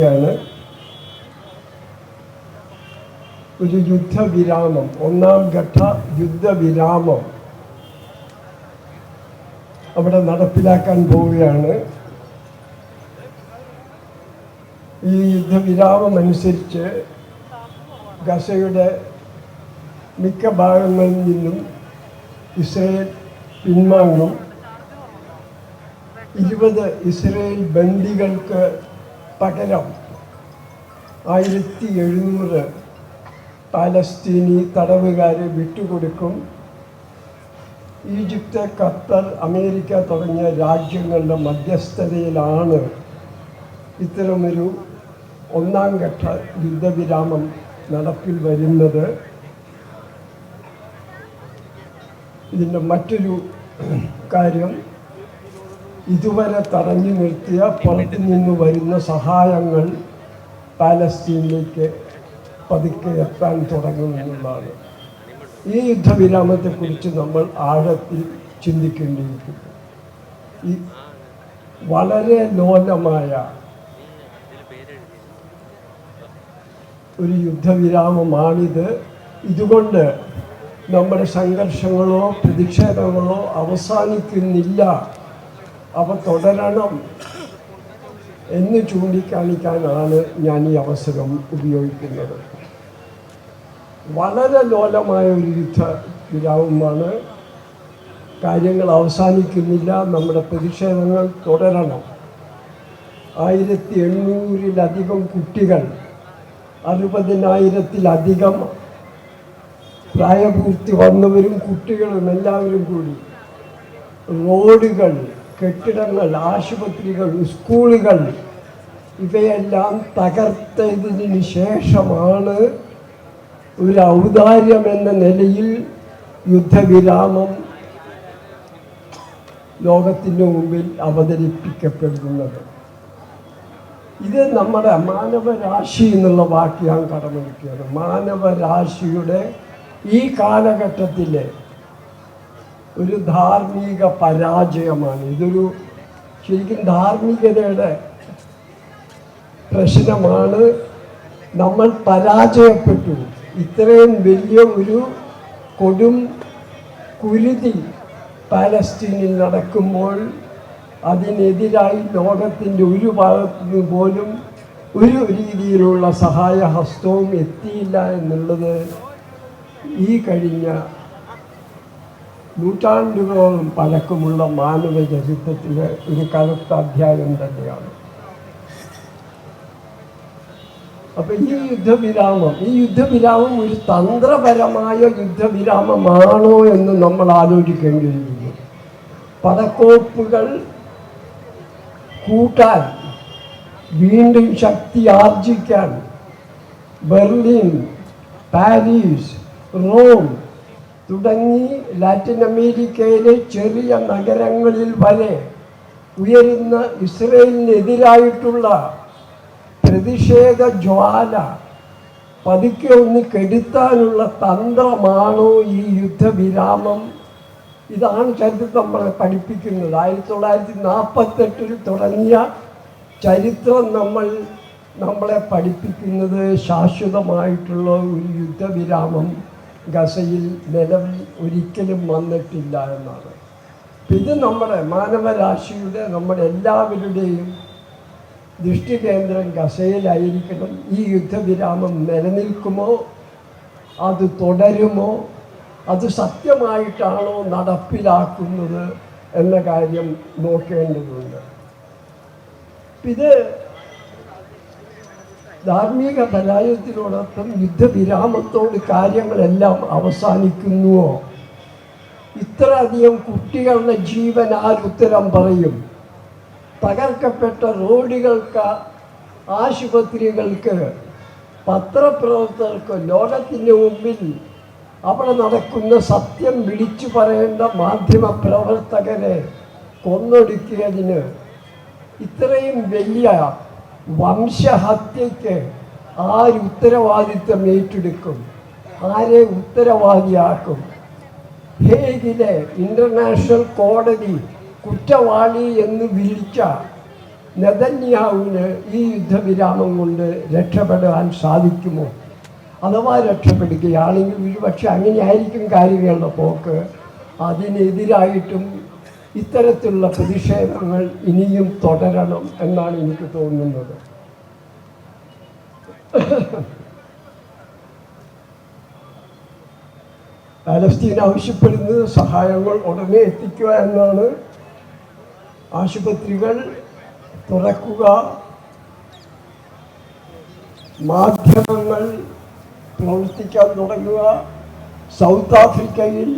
ാണ് ഒരു യുദ്ധവിരാമം, ഒന്നാം ഘട്ട യുദ്ധവിരാമം അവിടെ നടപ്പിലാക്കാൻ പോവുകയാണ്. ഈ യുദ്ധവിരാമം അനുസരിച്ച് ഗസയുടെ മിക്ക ഭാഗങ്ങളിൽ നിന്നും ഇസ്രയേൽ പിൻവാങ്ങും. 20 ഇസ്രയേൽ ബന്ദികൾക്ക് പകരം 1700 പാലസ്തീനി തടവുകാരെ വിട്ടുകൊടുക്കും. ഈജിപ്ത്, ഖത്തർ, അമേരിക്ക തുടങ്ങിയ രാജ്യങ്ങളുടെ മധ്യസ്ഥതയിലാണ് ഇത്തരമൊരു ഒന്നാം ഘട്ട യുദ്ധവിരാമം നടപ്പിൽ വരുന്നത്. ഇതിൻ്റെ മറ്റൊരു കാര്യം, ഇതുവരെ തടഞ്ഞു നിർത്തിയ പുറത്തു നിന്ന് വരുന്ന സഹായങ്ങൾ പാലസ്തീനിലേക്ക് പതുക്കെ എത്താൻ തുടങ്ങുമെന്നുള്ളതാണ്. ഈ യുദ്ധവിരാമത്തെക്കുറിച്ച് നമ്മൾ ആഴത്തിൽ ചിന്തിക്കേണ്ടിയിരിക്കുന്നു. ഈ വളരെ ലോലമായ ഒരു യുദ്ധവിരാമമാണിത്. ഇതുകൊണ്ട് നമ്മുടെ സംഘർഷങ്ങളോ പ്രതിഷേധങ്ങളോ അവസാനിക്കുന്നില്ല, അവ തുടരണം എന്ന് ചൂണ്ടിക്കാണിക്കാനാണ് ഞാൻ ഈ അവസരം ഉപയോഗിക്കുന്നത്. വളരെ ലോലമായ ഒരു യുദ്ധവിരാമമാണ്. കാര്യങ്ങൾ അവസാനിക്കുന്നില്ല, നമ്മുടെ പ്രതിഷേധങ്ങൾ തുടരണം. 1800-ലധികം കുട്ടികൾ, 60,000-ലധികം പ്രായപൂർത്തി വന്നവരും കുട്ടികളും എല്ലാവരും കൂടി റോഡുകൾ, കെട്ടിടങ്ങൾ, ആശുപത്രികൾ, സ്കൂളുകൾ ഇവയെല്ലാം തകർത്തതിന് ശേഷമാണ് ഒരു ഔദാര്യം എന്ന നിലയിൽ യുദ്ധവിരാമം ലോകത്തിൻ്റെ മുമ്പിൽ അവതരിപ്പിക്കപ്പെടുന്നത്. ഇത് നമ്മുടെ മാനവരാശി എന്നുള്ള വാക്ക് ഞാൻ കടമെടുക്കുകയാണ്. മാനവരാശിയുടെ ഈ കാലഘട്ടത്തിലെ ഒരു ധാർമ്മിക പരാജയമാണ്. ഇതൊരു ശരിക്കും ധാർമ്മികതയുടെ പ്രശ്നമാണ്. നമ്മൾ പരാജയപ്പെട്ടു. ഇത്രയും വലിയ ഒരു കൊടും കുരുതി പാലസ്തീനിൽ നടക്കുമ്പോൾ അതിനെതിരായി ലോകത്തിൻ്റെ ഒരു ഭാഗത്തുനിന്ന് പോലും ഒരു രീതിയിലുള്ള സഹായഹസ്തവും എത്തിയില്ല എന്നുള്ളത് ഈ കഴിഞ്ഞ നൂറ്റാണ്ടുകളോളം പഴക്കമുള്ള മാനവ ചരിത്രത്തിലെ ഒരു കറുത്ത അധ്യായം തന്നെയാണ്. അപ്പം ഈ യുദ്ധവിരാമം ഒരു തന്ത്രപരമായ യുദ്ധവിരാമമാണോ എന്ന് നമ്മൾ ആലോചിക്കേണ്ടിയിരിക്കുന്നു. പടക്കോപ്പുകൾ കൂട്ടാൻ, വീണ്ടും ശക്തി ആർജിക്കാൻ ബെർലിൻ, പാരീസ്, റോം തുടങ്ങി ലാറ്റിൻ അമേരിക്കയിലെ ചെറിയ നഗരങ്ങളിൽ വരെ ഉയരുന്ന ഇസ്രയേലിനെതിരായിട്ടുള്ള പ്രതിഷേധ ജ്വാല പതുക്കെ ഒന്ന് കെടുത്താനുള്ള തന്ത്രമാണോ ഈ യുദ്ധവിരാമം? ഇതാണ് ചരിത്രം നമ്മളെ പഠിപ്പിക്കുന്നത്. 1948 തുടങ്ങിയ ചരിത്രം നമ്മളെ പഠിപ്പിക്കുന്നത് ശാശ്വതമായിട്ടുള്ള ഒരു യുദ്ധവിരാമം ഗസയിൽ നിലവിൽ ഒരിക്കലും വന്നിട്ടില്ല എന്നാണ്. ഇത് നമ്മുടെ മാനവരാശിയുടെ, നമ്മുടെ എല്ലാവരുടെയും ദൃഷ്ടികേന്ദ്രം ഗസയിലായിരിക്കണം. ഈ യുദ്ധവിരാമം നിലനിൽക്കുമോ, അത് തുടരുമോ, അത് സത്യമായിട്ടാണോ നടപ്പിലാക്കുന്നത് എന്ന കാര്യം നോക്കേണ്ടതുണ്ട്. ഇത് ധാർമ്മിക പരാജയത്തിനോടൊപ്പം യുദ്ധവിരാമത്തോട് കാര്യങ്ങളെല്ലാം അവസാനിക്കുന്നുവോ? ഇത്രയധികം കുട്ടികളുടെ ജീവൻ ആരുത്തരം പറയും? തകർക്കപ്പെട്ട റോഡുകൾക്ക്, ആശുപത്രികൾക്ക്, പത്രപ്രവർത്തകർക്ക്, ലോകത്തിൻ്റെ മുമ്പിൽ അവിടെ നടക്കുന്ന സത്യം വിളിച്ചു പറയേണ്ട മാധ്യമപ്രവർത്തകരെ കൊന്നൊടുക്കിയതിന്, ഇത്രയും വലിയ വംശഹത്യയ്ക്ക് ആരുത്തരവാദിത്വം ഏറ്റെടുക്കും? ആരെ ഉത്തരവാദിയാക്കും? ഹേഗിലെ ഇൻ്റർനാഷണൽ കോടതി കുറ്റവാളി എന്ന് വിളിച്ച നെതന്യാഹുവിന് ഈ യുദ്ധവിരാമം കൊണ്ട് രക്ഷപ്പെടാൻ സാധിക്കുമോ? അഥവാ രക്ഷപ്പെടുകയാണെങ്കിൽ ഒരുപക്ഷെ അങ്ങനെയായിരിക്കും കാര്യങ്ങളുടെ പോക്ക്. അതിനെതിരായിട്ടും ഇത്തരത്തിലുള്ള പ്രതിഷേധങ്ങൾ ഇനിയും തുടരണം എന്നാണ് എനിക്ക് തോന്നുന്നത്. പാലസ്തീൻ ആവശ്യപ്പെടുന്നത് സഹായങ്ങൾ ഉടനെ എത്തിക്കുക എന്നാണ്. ആശുപത്രികൾ തുറക്കുക, മാധ്യമങ്ങൾ പ്രവർത്തിക്കാൻ തുടങ്ങുക. സൗത്ത് ആഫ്രിക്കയിൽ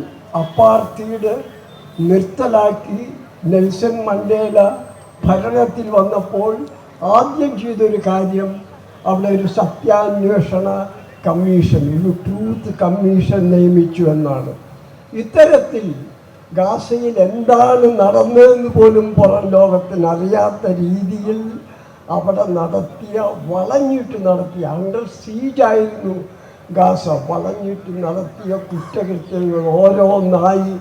അപ്പാർത്തൈഡ് നിർത്തലാക്കി നെൽസൺ മണ്ടേല ഭരണത്തിൽ വന്നപ്പോൾ ആദ്യം ചെയ്തൊരു കാര്യം അവിടെ ഒരു സത്യാന്വേഷണ കമ്മീഷൻ, ഒരു ട്രൂത്ത് കമ്മീഷൻ നിയമിച്ചു എന്നാണ്. ഇത്തരത്തിൽ ഗാസയിൽ എന്താണ് നടന്നതെന്ന് പോലും പുറം ലോകത്തിന് അറിയാത്ത രീതിയിൽ അവിടെ വളഞ്ഞിട്ട് നടത്തിയ അണ്ടർ സീജായിരുന്നു ഗാസ. വളഞ്ഞിട്ട് നടത്തിയ കുറ്റകൃത്യങ്ങൾ ഓരോന്നായി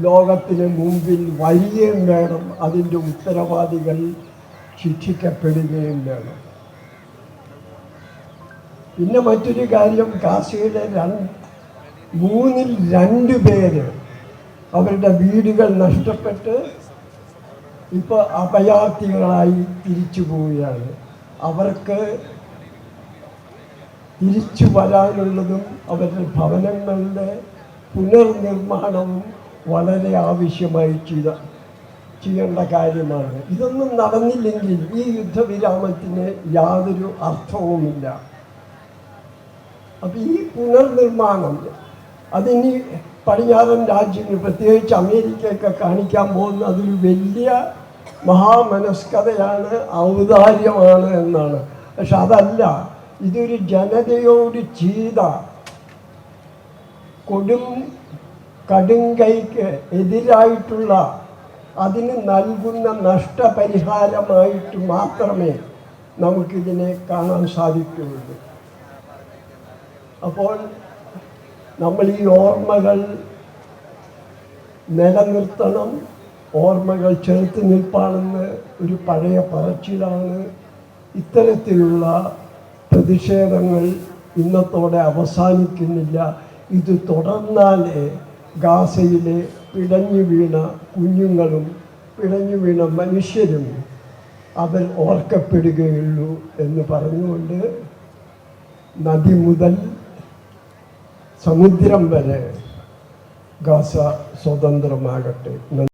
ലോകത്തിന് മുമ്പിൽ വരികയും വേണം. അതിൻ്റെ ഉത്തരവാദികൾ ശിക്ഷിക്കപ്പെടുകയും വേണം. പിന്നെ മറ്റൊരു കാര്യം, ഗാസയിലെ 3-ൽ 2 പേര് അവരുടെ വീടുകൾ നഷ്ടപ്പെട്ട് ഇപ്പോൾ അഭയാർത്ഥികളായി തിരിച്ചു പോവുകയാണ്. അവർക്ക് തിരിച്ചു വരാനുള്ളതും അവരുടെ ഭവനങ്ങളുടെ പുനർനിർമ്മാണവും വളരെ ആവശ്യമായി ചെയ്യേണ്ട കാര്യമാണ്. ഇതൊന്നും നടന്നില്ലെങ്കിൽ ഈ യുദ്ധവിരാമത്തിന് യാതൊരു അർത്ഥവുമില്ല. അപ്പം ഈ പുനർനിർമ്മാണം അതിനി പടിഞ്ഞാറൻ രാജ്യങ്ങൾ, പ്രത്യേകിച്ച് അമേരിക്കയൊക്കെ കാണിക്കാൻ പോകുന്ന അതൊരു വലിയ മഹാമനസ്കതയാണ്, ഔദാര്യമാണ് എന്നാണ്. പക്ഷെ അതല്ല, ഇതൊരു ജനതയോട് ചെയ്ത കടുംകൈക്ക് എതിരായിട്ടുള്ള അതിന് നൽകുന്ന നഷ്ടപരിഹാരമായിട്ട് മാത്രമേ നമുക്കിതിനെ കാണാൻ സാധിക്കുകയുള്ളൂ. അപ്പോൾ നമ്മൾ ഈ ഓർമ്മകൾ നിലനിർത്തണം. ഓർമ്മകൾ ചെറുത്ത് നിൽപ്പാണെന്ന് ഒരു പഴയ പറച്ചിലാണ്. ഇത്തരത്തിലുള്ള പ്രതിഷേധങ്ങൾ ഇന്നത്തോടെ അവസാനിക്കുന്നില്ല. ഇത് തുടർന്നാലേ ഗാസയിലെ പിടഞ്ഞു വീണ കുഞ്ഞുങ്ങളും പിടഞ്ഞു വീണ മനുഷ്യരും അവർ ഓർക്കപ്പെടുകയുള്ളൂ എന്ന് പറഞ്ഞുകൊണ്ട് നദി മുതൽ സമുദ്രം വരെ ഗാസ സ്വതന്ത്രമാകട്ടെ.